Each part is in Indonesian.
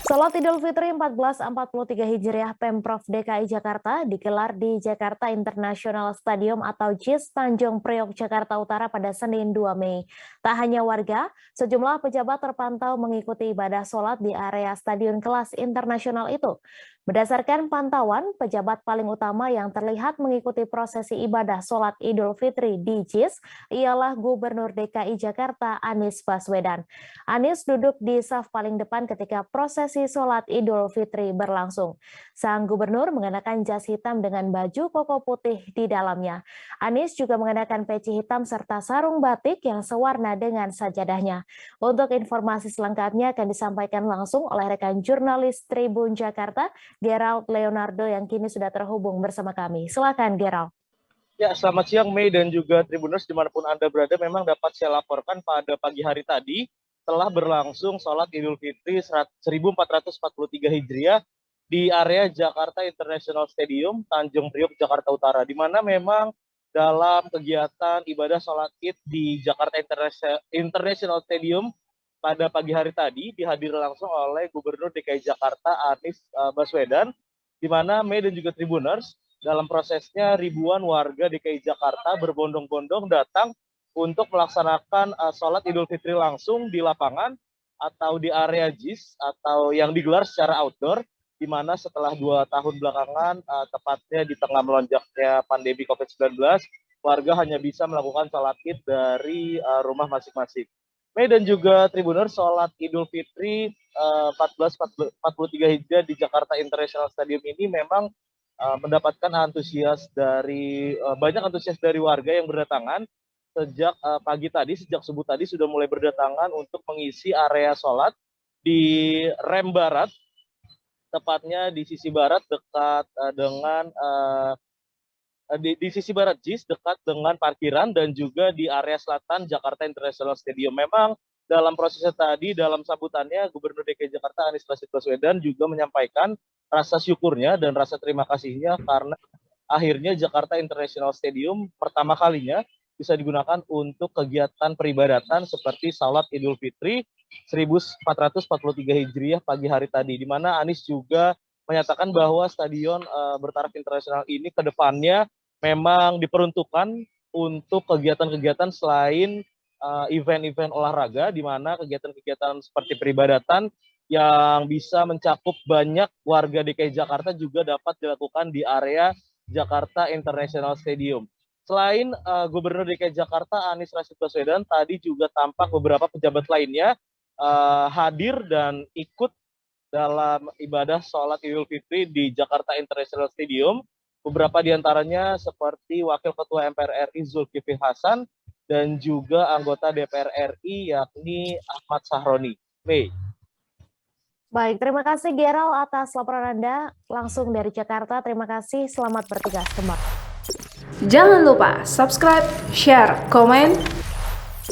Salat Idul Fitri 1443 Hijriah Pemprov DKI Jakarta digelar di Jakarta International Stadium atau JIS Tanjung Priok, Jakarta Utara pada Senin 2 Mei. Tak hanya warga, sejumlah pejabat terpantau mengikuti ibadah sholat di area stadion kelas internasional itu. Berdasarkan pantauan, pejabat paling utama yang terlihat mengikuti prosesi ibadah sholat Idul Fitri di JIS ialah Gubernur DKI Jakarta Anies Baswedan. Anies duduk di saf paling depan ketika prosesi sholat Idul Fitri berlangsung. Sang gubernur mengenakan jas hitam dengan baju koko putih di dalamnya. Anies juga mengenakan peci hitam serta sarung batik yang sewarna dengan sajadahnya. Untuk informasi selengkapnya akan disampaikan langsung oleh rekan jurnalis Tribun Jakarta, Gerald Leonardo yang kini sudah terhubung bersama kami. Silakan Gerald. Ya, selamat siang Mei dan juga Tribuners dimanapun Anda berada. Memang dapat saya laporkan pada pagi hari tadi telah berlangsung sholat Idul Fitri 1443 Hijriah di area Jakarta International Stadium, Tanjung Priok, Jakarta Utara, di mana memang dalam kegiatan ibadah sholat Id di Jakarta International Stadium pada pagi hari tadi dihadiri langsung oleh Gubernur DKI Jakarta Anies Baswedan, di mana Mei dan juga Tribuners dalam prosesnya ribuan warga DKI Jakarta berbondong-bondong datang untuk melaksanakan sholat Idul Fitri langsung di lapangan atau di area JIS atau yang digelar secara outdoor, di mana setelah 2 tahun belakangan, tepatnya di tengah melonjaknya pandemi COVID-19, warga hanya bisa melakukan sholat Id dari rumah masing-masing. Mei dan juga Tribuners, sholat Idul Fitri 1443 Hijriah di Jakarta International Stadium ini memang mendapatkan banyak antusias dari warga yang berdatangan sejak pagi tadi, sejak subuh tadi sudah mulai berdatangan untuk mengisi area sholat di rem barat, tepatnya di sisi barat dekat di sisi barat JIS dekat dengan parkiran, dan juga di area selatan Jakarta International Stadium. Memang dalam prosesnya tadi, dalam sambutannya, Gubernur DKI Jakarta Anies Baswedan juga menyampaikan rasa syukurnya dan rasa terima kasihnya karena akhirnya Jakarta International Stadium pertama kalinya bisa digunakan untuk kegiatan peribadatan seperti salat Idul Fitri 1443 Hijriah pagi hari tadi, di mana Anies juga menyatakan bahwa stadion bertaraf internasional ini ke depannya memang diperuntukkan untuk kegiatan-kegiatan selain event-event olahraga, di mana kegiatan-kegiatan seperti peribadatan yang bisa mencakup banyak warga DKI Jakarta juga dapat dilakukan di area Jakarta International Stadium. Selain Gubernur DKI Jakarta Anies Rashid Baswedan, tadi juga tampak beberapa pejabat lainnya hadir dan ikut dalam ibadah sholat Idul Fitri di Jakarta International Stadium. Beberapa diantaranya seperti Wakil Ketua MPR RI Zulkifli Hasan dan juga anggota DPR RI yakni Ahmad Sahroni. Mei. Baik, terima kasih Gerald atas laporan Anda langsung dari Jakarta. Terima kasih, selamat bertugas kembali. Jangan lupa subscribe, share, komen,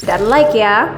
dan like ya.